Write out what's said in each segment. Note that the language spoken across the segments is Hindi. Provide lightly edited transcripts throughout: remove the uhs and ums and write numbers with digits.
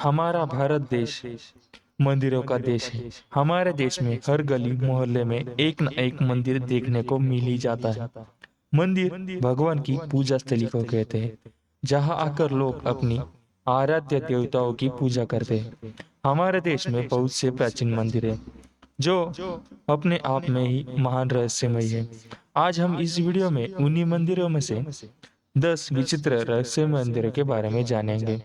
हमारा भारत देश मंदिरों का देश है। हमारे देश में हर गली मोहल्ले में एक न एक मंदिर देखने को मिल ही जाता है। मंदिर भगवान की पूजा स्थली को कहते हैं, जहां आकर लोग अपनी आराध्य देवताओं की पूजा करते हैं। हमारे देश में बहुत से प्राचीन मंदिर हैं, जो अपने आप में ही महान रहस्यमय है। आज हम इस वीडियो में उन्हीं मंदिरों में से 10 विचित्र रहस्य मंदिरों के बारे में जानेंगे,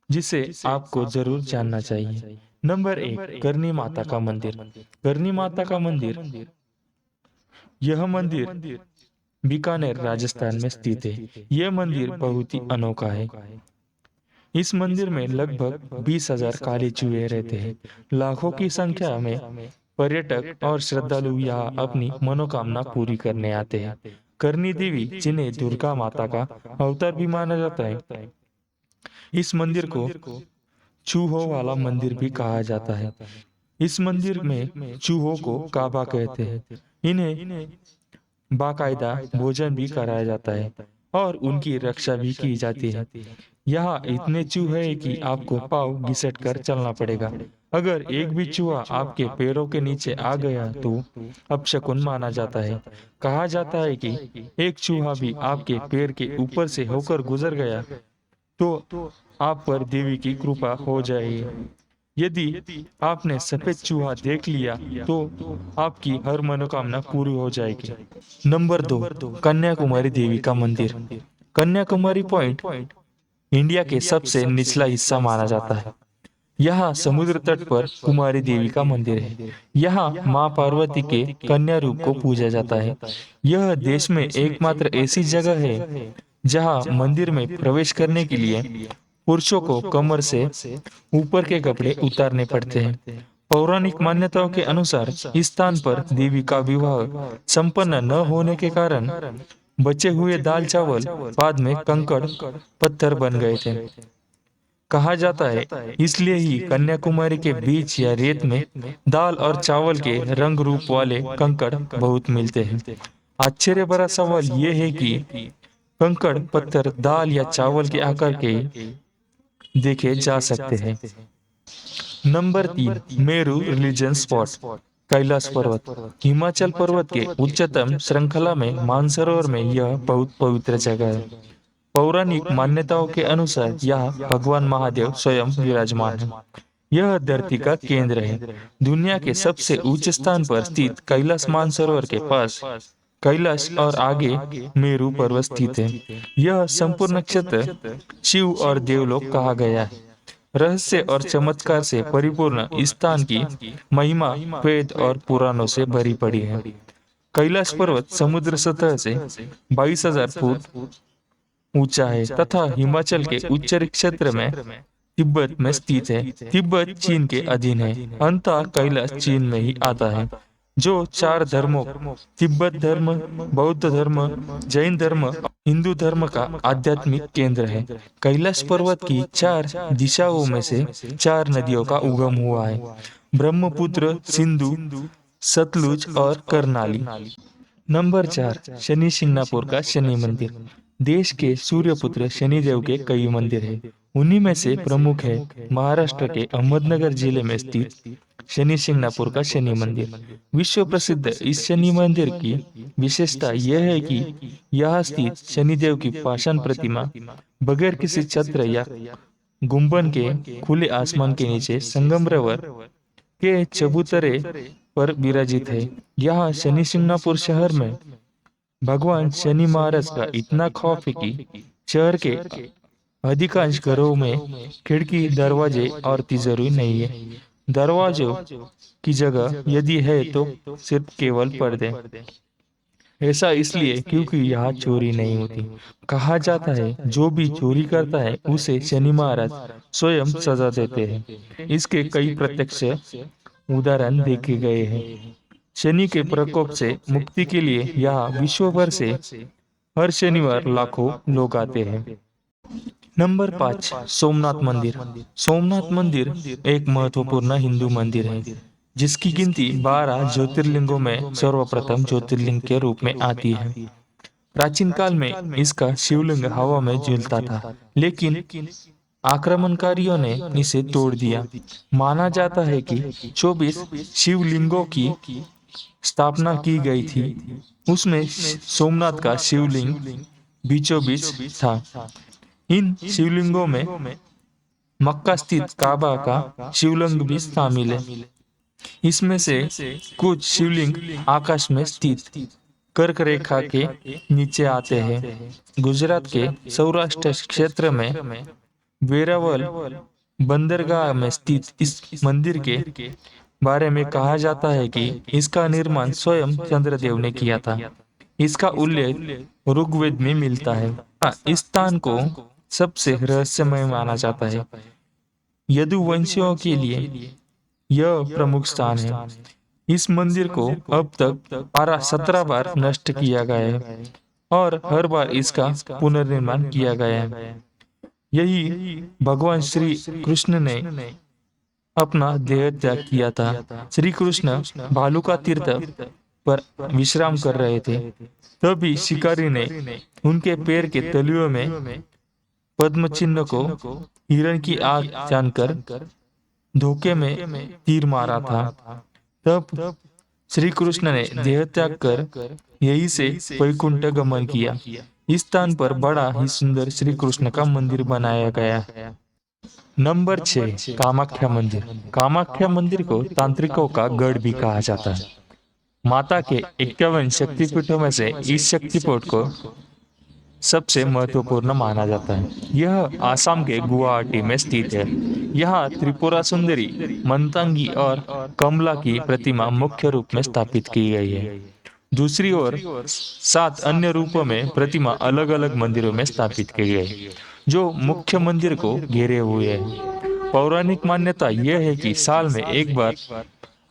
जिसे आपको जरूर जानना चाहिए। नंबर 1, करनी माता का मंदिर। करनी माता का मंदिर, यह मंदिर बीकानेर राजस्थान में स्थित है। यह मंदिर बहुत ही अनोखा है। इस मंदिर में लगभग 20,000 काले चूहे रहते हैं। लाखों की संख्या में पर्यटक और श्रद्धालु यहाँ अपनी मनोकामना पूरी करने आते हैं। करनी देवी, जिन्हें दुर्गा माता का अवतार भी माना जाता है, इस मंदिर को चूहों वाला मंदिर भी कहा जाता है। इस मंदिर में चूहों को काबा कहते हैं। इन्हें बाकायदा भोजन भी कराया जाता है और उनकी रक्षा भी की जाती है। यहाँ इतने चूहे हैं कि आपको पाँव घिसट कर चलना पड़ेगा। अगर एक भी चूहा आपके पैरों के नीचे आ गया तो अपशकुन माना जाता है। कहा जाता है कि एक चूहा भी आपके पैर के ऊपर से होकर गुजर गया तो आप पर देवी की कृपा हो जाएगी। यदि आपने सफेद चूहा देख लिया तो आपकी हर मनोकामना पूरी हो जाएगी। नंबर 2, कन्याकुमारी देवी का मंदिर। कन्याकुमारी पॉइंट इंडिया के सबसे निचला हिस्सा माना जाता है। यहाँ समुद्र तट पर कुमारी देवी का मंदिर है। यहाँ माँ पार्वती के कन्या रूप को पूजा जाता है। यह देश में एकमात्र ऐसी जगह है जहाँ मंदिर में प्रवेश करने के लिए पुरुषों को कमर से ऊपर के कपड़े उतारने पड़ते हैं। पौराणिक मान्यताओं के अनुसार इस स्थान पर देवी का विवाह संपन्न न होने के कारण बचे हुए दाल चावल बाद में कंकड़ पत्थर बन गए थे। कहा जाता है इसलिए ही कन्याकुमारी के बीच या रेत में दाल और चावल के रंग रूप वाले कंकड़ बहुत मिलते हैं। आश्चर्य भरा सवाल ये है कि कंकड़ पत्थर दाल या चावल के आकार के देखे जा सकते हैं। Number 3, Meru religion spot. Kailash पर्वत। हिमाचल पर्वत के उच्चतम श्रृंखला में मानसरोवर में यह बहुत पवित्र जगह है। पौराणिक मान्यताओं के अनुसार यहाँ भगवान महादेव स्वयं विराजमान है। यह धरती का केंद्र है। दुनिया के सबसे ऊंचे स्थान पर स्थित कैलाश मानसरोवर के पास कैलाश और आगे मेरू पर्वत स्थित है। यह संपूर्ण क्षेत्र शिव और देवलोक कहा गया है। रहस्य और चमत्कार से परिपूर्ण इस स्थान की महिमा वेद और पुराणों से भरी पड़ी है। कैलाश पर्वत समुद्र सतह से 22,000 फुट ऊंचा है तथा हिमाचल के उच्चरी क्षेत्र में तिब्बत में स्थित है। तिब्बत चीन के अधीन है। अंततः कैलाश चीन में ही आता है, जो 4 धर्मों तिब्बत धर्म, बौद्ध धर्म, जैन धर्म, हिंदू धर्म का आध्यात्मिक केंद्र है। कैलाश पर्वत की 4 दिशाओं में से 4 नदियों का उगम हुआ है, ब्रह्मपुत्र, सिंधु, सतलुज और करनाली। नंबर 4, शनि शिंगणापुर का शनि मंदिर। देश के सूर्यपुत्र शनिदेव के कई मंदिर हैं। उन्हीं में से प्रमुख है महाराष्ट्र के अहमदनगर जिले में स्थित शनि शिंगणापुर का शनि मंदिर। विश्व प्रसिद्ध इस शनि मंदिर की विशेषता यह है कि यहाँ स्थित शनिदेव की पाषाण प्रतिमा बगैर किसी छत्र या गुंबद के खुले आसमान के नीचे संगमरवर के चबूतरे पर विराजित है। यहाँ शनि शिंगणापुर शहर में भगवान शनि महाराज का इतना खौफ है कि शहर के अधिकांश घरों में खिड़की, दरवाजे और तिजोरी नहीं है। दरवाजों की जगह यदि है तो सिर्फ केवल पर्दे। ऐसा इसलिए क्योंकि यहाँ चोरी नहीं होती। कहा जाता है जो भी चोरी करता है उसे शनि महाराज स्वयं सजा देते हैं। इसके कई प्रत्यक्ष उदाहरण देखे गए हैं। शनि के प्रकोप से मुक्ति के लिए यहाँ विश्व भर से हर शनिवार लाखों लोग आते हैं। नंबर 5, सोमनाथ मंदिर। सोमनाथ मंदिर एक महत्वपूर्ण हिंदू मंदिर है, जिसकी गिनती 12 ज्योतिर्लिंगों में सर्वप्रथम ज्योतिर्लिंग के रूप में आती है। प्राचीन काल में इसका शिवलिंग हवा में झूलता था, लेकिन आक्रमणकारियों ने इसे तोड़ दिया। माना जाता है कि 24 शिवलिंगों की स्थापना की गई थी। उसमें सोमनाथ का शिवलिंग बीचों बीच था। इन शिवलिंगों में मक्का स्थित काबा का शिवलिंग भी शामिल है। इसमें से कुछ शिवलिंग आकाश में स्थित कर्क रेखा के नीचे आते हैं। गुजरात के सौराष्ट्र क्षेत्र में वेरावल बंदरगाह में स्थित इस मंदिर के बारे में कहा जाता है कि इसका निर्माण स्वयं चंद्रदेव ने किया था। इसका उल्लेख ऋग्वेद में मिलता है। इस स्थान को सबसे रहस्यमय माना जाता है। यदुवंशियों के लिए यह प्रमुख स्थान है। इस मंदिर को अब तक 17 बार नष्ट किया गया है और हर बार इसका पुनर्निर्माण किया गया है। यही भगवान श्री कृष्ण ने अपना देह त्याग किया था। श्री कृष्ण भालुका तीर्थ पर विश्राम कर रहे थे। तभी शिकारी ने उनके पैर के तलुओं में पद्म चिन्ह को हिरण की आग जानकर धोखे में तीर मारा था। तब श्री कृष्ण ने देह त्याग कर यहीं से वैकुंठ गमन किया। इस स्थान पर बड़ा ही सुंदर श्री कृष्ण का मंदिर बनाया गया है। नंबर 6, कामाख्या मंदिर। कामाख्या मंदिर को तांत्रिकों का गढ़ भी कहा जाता है। माता के 51 शक्तिपीठों में से इस शक्तिपीठ को सबसे महत्वपूर्ण माना जाता है। यह आसाम के गुवाहाटी में स्थित है। यहाँ त्रिपुरा सुंदरी, मंतंगी और कमला की प्रतिमा मुख्य रूप में स्थापित की गई है। दूसरी ओर 7 अन्य रूपों में प्रतिमा अलग अलग मंदिरों में स्थापित की गई, जो मुख्य मंदिर को घेरे हुए है। पौराणिक मान्यता यह है कि साल में एक बार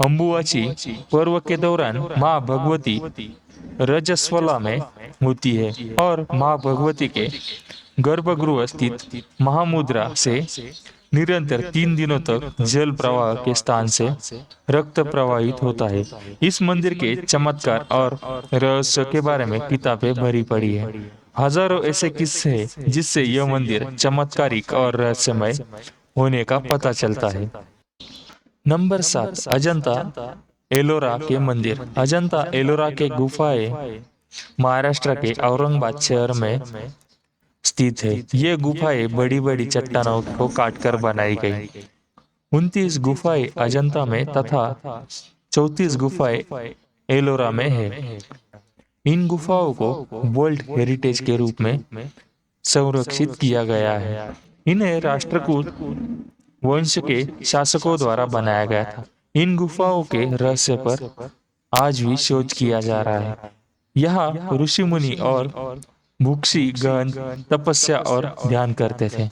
अम्बुवाची पर्व के दौरान माँ भगवती रजस्वला में होती है और माँ भगवती के गर्भगृह स्थित महामुद्रा से निरंतर 3 दिनों तक जल प्रवाह के स्थान से रक्त प्रवाहित होता है। इस मंदिर के चमत्कार और रहस्य के बारे में किताबें भरी पड़ी है। हजारों ऐसे किस्से हैं जिससे यह मंदिर चमत्कारिक और रहस्यमय होने का पता चलता है। नंबर 7, अजंता एलोरा के मंदिर। अजंता एलोरा के गुफाएं महाराष्ट्र के औरंगाबाद शहर में स्थित है। ये गुफाएं बड़ी बड़ी चट्टानों को काटकर बनाई गई। 29 गुफाएं अजंता में तथा 34 गुफाएं एलोरा में है। इन गुफाओं को वर्ल्ड हेरिटेज के रूप में संरक्षित किया गया है। इन्हें राष्ट्रकूट वंश के शासकों द्वारा बनाया गया था। इन गुफाओं के रहस्य पर आज भी शोध किया जा रहा है। यहाँ ऋषि मुनि और भूक्षी गण तपस्या और ध्यान करते थे।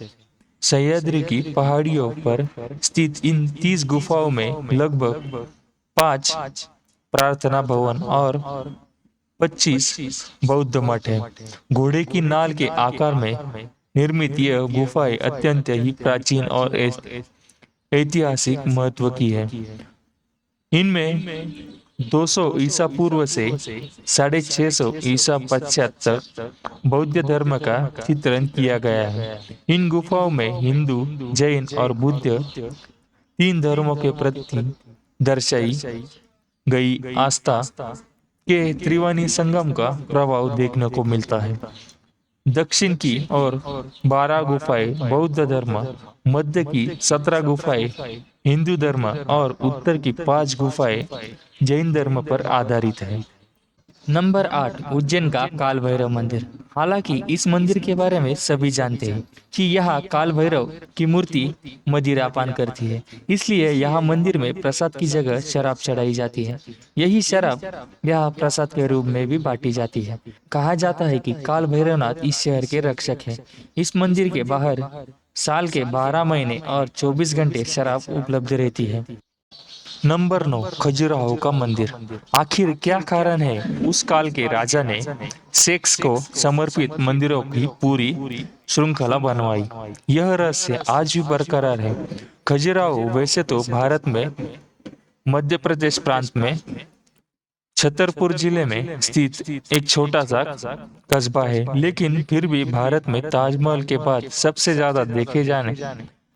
सह्याद्री की पहाड़ियों पर स्थित इन 30 गुफाओं में लगभग 5 प्रार्थना भवन और 25 बौद्ध मठ है। घोड़े की नाल के आकार में निर्मित यह गुफाएं अत्यंत ही प्राचीन और ऐतिहासिक महत्व की है। इनमें 200 ईसा पूर्व से 650 ईसा पश्चात तक बौद्ध धर्म का चित्रण किया गया है। इन गुफाओं में हिंदू, जैन और बुद्ध 3 धर्मों के प्रति दर्शाई गई आस्था के त्रिवेणी संगम का प्रभाव देखने को मिलता है। दक्षिण की ओर 12 गुफाएं बौद्ध धर्म, मध्य की 17 गुफाएं हिंदू धर्म और उत्तर की 5 गुफाएं जैन धर्म पर आधारित है। नंबर 8, उज्जैन का काल भैरव मंदिर। हालांकि इस मंदिर के बारे में सभी जानते हैं कि यहाँ काल भैरव की मूर्ति मदिरा पान करती है, इसलिए यहाँ मंदिर में प्रसाद की जगह शराब चढ़ाई जाती है। यही शराब यहाँ प्रसाद के रूप में भी बांटी जाती है। कहा जाता है कि काल भैरवनाथ इस शहर के रक्षक है। इस मंदिर के बाहर साल के 12 महीने और 24 घंटे शराब उपलब्ध रहती है। नंबर 9, खजुराहो का मंदिर। आखिर क्या कारण है उस काल के राजा ने सेक्स को समर्पित मंदिरों की पूरी श्रृंखला बनवाई? यह रहस्य आज भी बरकरार है। खजुराहो वैसे तो भारत में मध्य प्रदेश प्रांत में छतरपुर जिले में स्थित एक छोटा सा कस्बा है, लेकिन फिर भी भारत में ताजमहल के बाद सबसे ज्यादा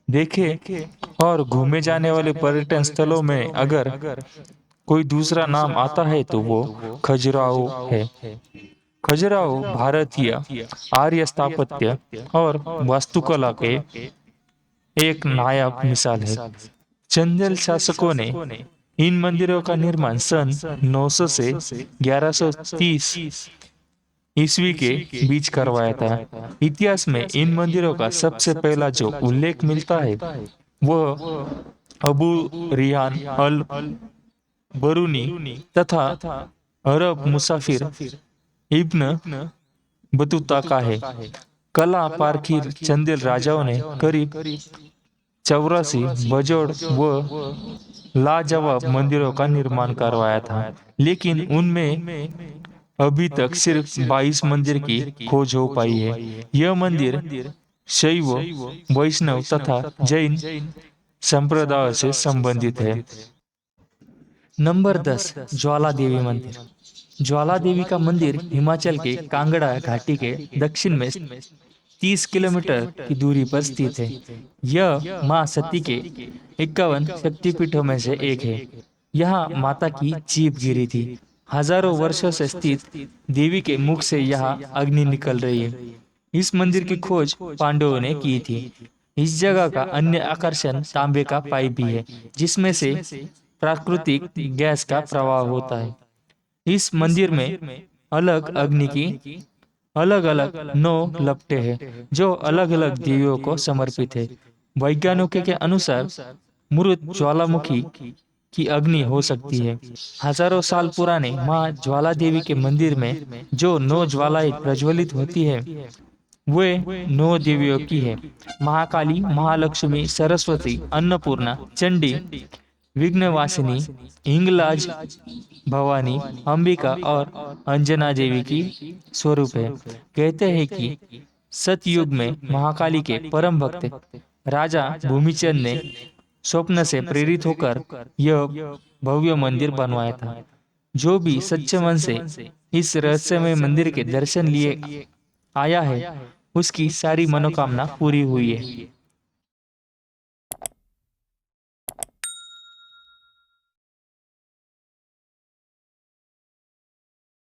देखे और घूमे जाने वाले पर्यटन स्थलों में अगर कोई दूसरा नाम आता है तो वो खजुराहो है। खजुराहो भारतीय आर्य स्थापत्य और वास्तुकला के एक नायाब मिसाल है। चंदेल शासकों ने इन मंदिरों का निर्माण सन 900 से 1130 ईस्वी के बीच करवाया था। इतिहास में इन मंदिरों का सबसे पहला जो उल्लेख मिलता है वह अबू रिहान अल बरूनी तथा अरब मुसाफिर इब्न बतूता का है। कला पारखीर चंदेल राजाओं ने करीब 84 बजोड़ व लाजवाब मंदिरों का निर्माण करवाया था, लेकिन उनमें अभी तक सिर्फ 22 मंदिर की खोज हो पाई है। यह मंदिर शैव, वैष्णव तथा जैन संप्रदाय से संबंधित है। नंबर 10, ज्वाला देवी मंदिर। ज्वाला देवी का मंदिर हिमाचल के कांगड़ा घाटी के दक्षिण में 30 किलोमीटर की दूरी पर स्थित है। यह मां सती के 51 शक्तिपीठों में से एक है। यहाँ माता की जीभ गिरी थी। हजारों वर्षों से स्थित देवी के मुख से यहाँ अग्नि निकल रही है। इस मंदिर की खोज पांडवों ने की थी। इस जगह का अन्य आकर्षण तांबे का पाइप भी है, जिसमें से प्राकृतिक गैस का प्रवाह होता है। इस मंदिर में अलग अग्नि की अलग अलग 9 लपटें हैं, जो अलग अलग देवियों को समर्पित है। वैज्ञानिकों के अनुसार मृत ज्वालामुखी की अग्नि हो सकती है। हजारों साल पुराने मां ज्वाला देवी के मंदिर में जो 9 ज्वालाएं प्रज्वलित होती है वे 9 देवियों की है। महाकाली, महालक्ष्मी, सरस्वती, अन्नपूर्णा, चंडी, विघ्नवासिनी, हिंगलाज, भवानी, अंबिका और अंजना देवी की स्वरूप है। कहते हैं कि सतयुग में महाकाली के परम भक्त राजा भूमिचंद ने स्वप्न से प्रेरित होकर यह भव्य मंदिर बनवाया था। जो भी सच्चे मन से इस रहस्यमय मंदिर के दर्शन लिए आया है, उसकी सारी मनोकामना पूरी हुई है।